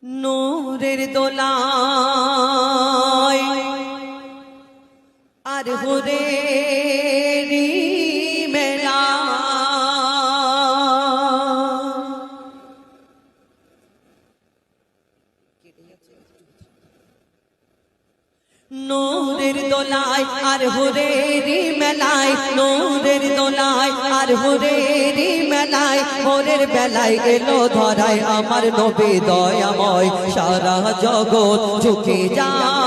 নূরের দোলায় আর হুরেরি মেলা নূরের দোলায় আর হুরেরি মেলায় নূরের দোলায় আর হুরেরি মেলায় ভোরের বেলায় এলো ধরায় আমার নবী দয়াময় সারা জগৎ ঝুঁকে যায়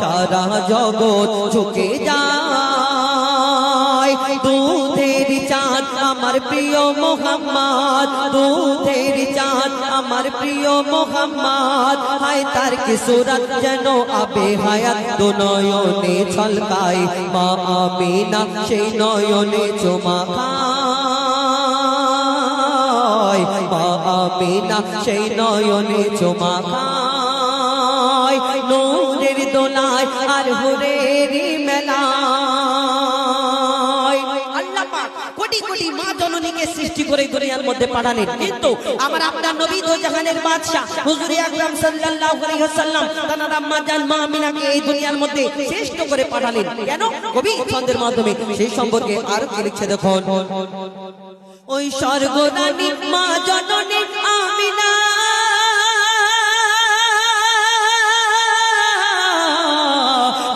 সারা জগৎ ঝুঁকে যায় দুধের চাঁদ আমার প্রিয় মোহাম্মদ দুধের চাঁদ আমার প্রিয় মোহাম্মদ হায় তার কি সুরত যেন আবে হায়াত দু নয়নে ছলকায় মা আমিনা সেই নয়নে চুমা খায় মা আমিনা সেই নয়নে চুমা খায় নূরের দোলায় আর হুরেরি মেলায় আল্লাহ পাক কোটি কোটি মা জননীকে সৃষ্টি করে দুনিয়ার মধ্যে পাঠালেন কিন্তু আমার আপনার নবী তো জাহানের বাদশা হুজুর আকরাম সাল্লাল্লাহু আলাইহি ওয়াসাল্লাম তার আম্মা জান মা আমিনাকে এই দুনিয়ার মধ্যে শ্রেষ্ঠ করে পাঠালেন কেন কবি ছন্দের মাধ্যমে সেই সম্পর্কে আর কি লিখছে দেখুন ওই স্বর্গরানী মা জননী আমিনা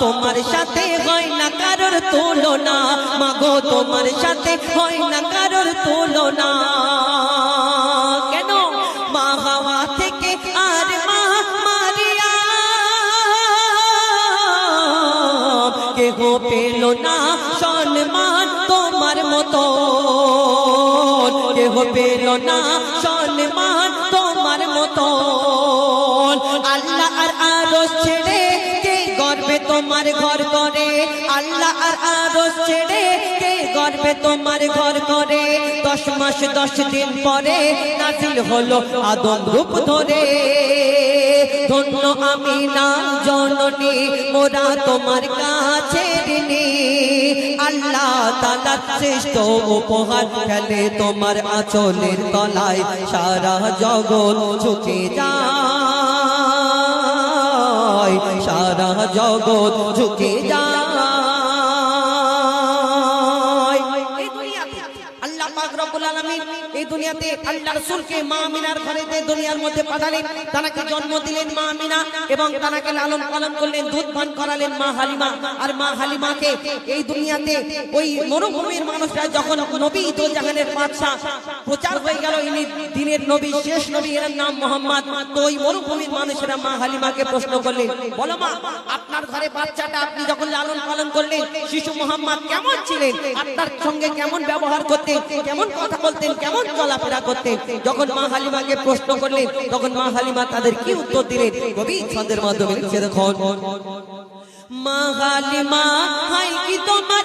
তোমার সাথে হয় না কারোর তুলনা মাগো তোমার সাথে হয় না কারোর তুলনা কেন মা হাওয়া থেকে আর মা মারিয়া কেহ পেল না সম্মান তোমার মতো কেহ পেল না সম্মান তোমার মতো আল্লাহ আর আরশ ছেড়ে গর্বে তোমার ঘর করে আল্লাহ আর আরশ ছেড়ে কে গর্বে তোমার ঘর করে 10 মাস 10 দিন পরে নাজিল হলো আদম রূপ ধরে ধন্য আমিনা জননী মোরা তোমার কাছে ঋণী আল্লাহ তাআলার শ্রেষ্ঠ উপহার খেলে তোমার আঁচলের তলায় সারা জগৎ ঝুঁকে যায় সারা জগৎ ঝুঁকে যায় এই দুনিয়াতে আল্লাহ পাক রব্বুল আলামিন এই দুনিয়াতে আল্লাহর রাসূলকে মা আমিনার ঘরেতে দুনিয়ার মধ্যে পাঠালেন তাকে জন্ম দিলেন মা আমিনা এবং তাকে লালন পালন করলেন দুধ পান করালেন মা হালিমা আর মা হালিমাকে এই দুনিয়াতে ওই মরুভূমির মানুষরা যখন নবী তো জাহানের বাদশা প্রচার হয়ে গেল ইনি দিনের নবী শেষ নবী এর নাম মুহাম্মদ তো ওই মরুভূমির মানুষরা মা হালিমাকে প্রশ্ন করলেন বলো মা আপনার ঘরে বাচ্চাটা আপনি যখন লালন পালন করলেন শিশু মুহাম্মদ কেমন ছিলেন আপনার সঙ্গে কেমন ব্যবহার করতেন কেমন কথা বলতেন কেমন চলাফেরা করতেন যখন মা হালিমাকে প্রশ্ন করলেন তখন মা হালিমা তাদের কি উত্তর দিলেন কবি ছন্দের মাধ্যমে লিখে দেখুন মা হালিমা হাই কি তোমার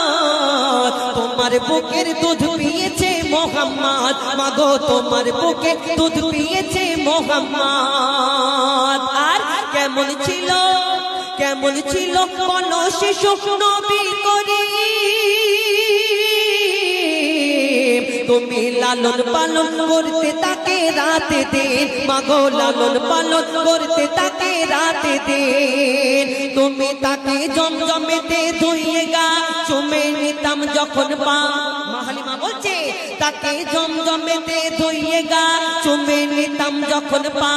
কিসমত তোমার বুকের দুধ পিয়েছে মোহাম্মদ মাগো তোমার বুকে দুধ পিয়েছে মোহাম্মদ আর কেমন ছিল বলো শিশু নবী করিম তুমি লালন পালন করতে তাকে রাতে দিন মাগো লালন পালন করতে তাকে রাতে দিন তুমি তাকে জমজমেতে ধুইয়ে গা চুমে নিতাম যখন পা মা হালিমা বলছে তাকে জমজমেতে ধুইয়ে গা চুমে নিতাম যখন পা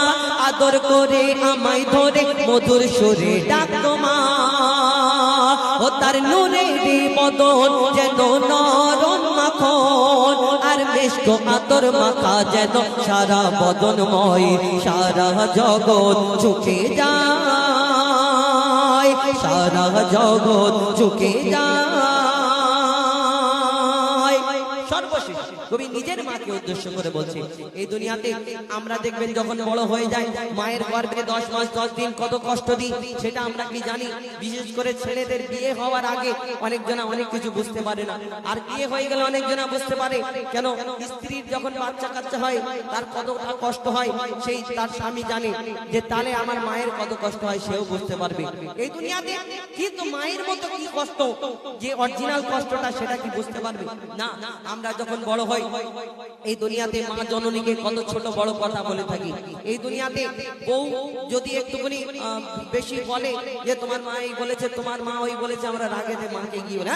আদর করে আমায় ধরে মধুর সুরে ডাকতো মা ও তার নূরের বদন যেন নরম মাখন আর মিষ্টি আতর মাখা যেন সারা বদনময় সারা জগৎ ঝুঁকে যায় সারা জগৎ ঝুঁকে যায় সর্বশেষ কবি নিজের মাকে উদ্দেশ্য করে বলছে এই দুনিয়াতে আমরা দেখবেন যখন বড় হয়ে যায় মায়ের গর্ভে 10 মাস 10 দিন কত কষ্ট দিই সেটা আমরা কি জানি বিশেষ করে ছেলেদের বিয়ে হওয়ার আগে অনেকজনা অনেক কিছু বুঝতে পারে না আর বিয়ে হয়ে গেলে অনেকজনা বুঝতে পারে কেন স্ত্রীর যখন বাচ্চা কাচ্চা হয় তার কতটা কষ্ট হয় সেই তার স্বামী জানে যে তাহলে আমার মায়ের কত কষ্ট হয় সেও বুঝতে পারবে এই দুনিয়াতে কিন্তু মায়ের মতো কি কষ্ট যে অরিজিনাল কষ্টটা সেটা কি বুঝতে পারবে না আমরা যখন বড় হই এই দুনিয়াতে মা জননীকে কত ছোট বড় কথা বলে থাকি। এই দুনিয়াতে বউ যদি একটুখানি বেশি বলে যে তোমার মা এই বলেছে, তোমার মা ওই বলেছে, আমরা রাগেতে মাকে গিয়ে না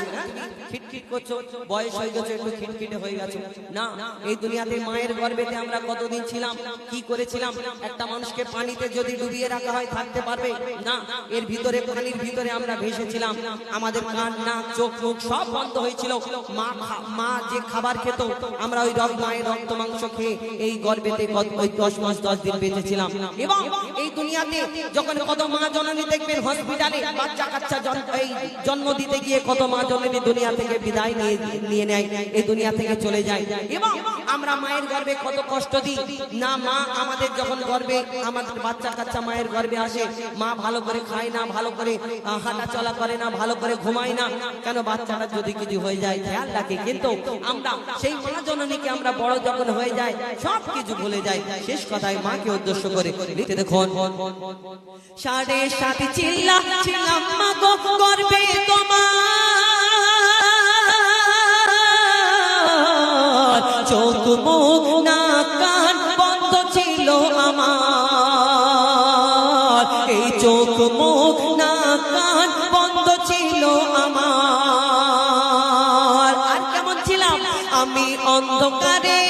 খিটখিট করছো, বয়স হয়ে গেছে, একটু খিটখিটে হয়ে গেছে। না, এই দুনিয়াতে মায়ের গর্ভেতে আমরা কতদিন ছিলাম, কি করেছিলাম? একটা মানুষকে পানিতে যদি ডুবিয়ে রাখা হয় থাকতে পারবে না। এর ভিতরে, পানির ভিতরে আমরা ভেসেছিলাম। আমাদের কান, নাক, চোখ, মুখ সব বন্ধ হয়েছিল। মা যে খাবার খেত, আমরা ওই মায়ের রক্ত মাংস খেয়ে এই গর্ভেতে ওই 10 মাস 10 দিন বেঁচেছিলাম। এবং এই দুনিয়াতে যখন কত মা জননী দেখবেন হসপিটালে বাচ্চা কাচ্চা জন্ম দিতে গিয়ে কত মা জননী দুনিয়া থেকে বিদায় নিয়ে নেয়, এই দুনিয়া থেকে চলে যায়। এবং আমরা মায়ের গর্ভে কত কষ্ট দিই না। মা আমাদের যখন গর্ভে আমাদের বাচ্চা কাচ্চা মায়ের গর্ভে আসে, মা ভালো করে খায় না, ভালো করে হাঁটা চলা করে না, ভালো করে ঘুমায় না। কেন? বাচ্চাটা যদি কিছু হয়ে যায় খেয়াল রাখে। কিন্তু আমরা সেই মা জননীকে আমরা বড় যখন হয়ে যায় সব কিছু ভুলে যাই। শেষ কথায় মাকে উদ্দেশ্য করে লিখতে দেখুন, 7.5 চিল্লা ছিলাম মা গো গর্ভে তোমার, চোখ মুখ নাক কান বন্ধ ছিল আমার, এই চোখ মুখ নাক কান বন্ধ ছিল আমার। আর কেমন ছিলাম আমি অন্ধকারে,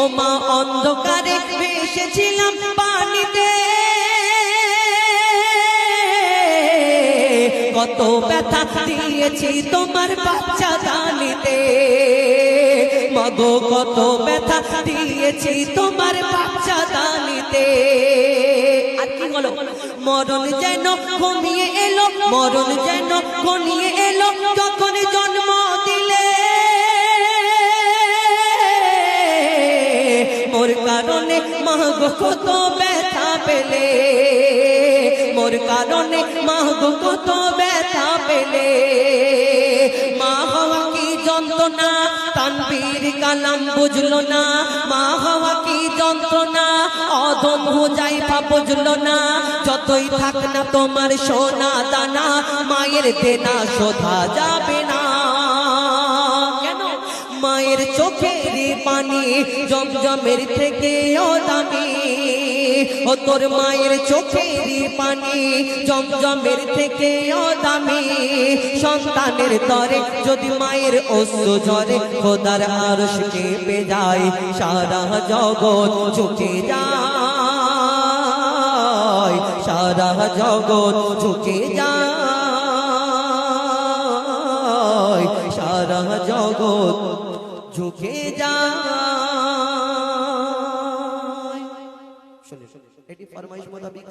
ও মা অন্ধকারে ভেসেছিলাম পানিতে, কত ব্যথা দিয়েছি তোমার বাচ্চা দানিতে, মাগো কত ব্যথা দিয়েছি তোমার বাচ্চা দানিতে। আর কি হলো? মরণ যেন ঘনিয়ে এলো, মরণ যেন ঘনিয়ে এলো, যখন জন্ম দিলে মোর কারণে মাগো কত ব্যথা পেলে, মোর কারণে মাগো কত ব্যথা পেলে। মা হওয়া কি যন্ত্রণা, তানবীর কালাম বুঝলো না। মা হওয়া কি যন্ত্রণা, অধম হুজাইফা বুঝলো না। যতই থাক না তোমার সোনা দানা, মায়ের দেনা শোধা যাবে না। কেন? মায়ের চোখের পানি জমজমের থেকেও দামি, ও তোর মায়ের চোখের পানি জমজমের থেকেও দামি। সন্তানের তরে যদি মায়ের অশ্রু ঝরে, খোদার আরশ কেঁপে যায়, সারা জগৎ ঝুঁকে যায়, সারা জগৎ ঝুঁকে যায়, সারা জগৎ ঝুঁকে যায়। শুনে এটি ফরমাইশ মোতাবিক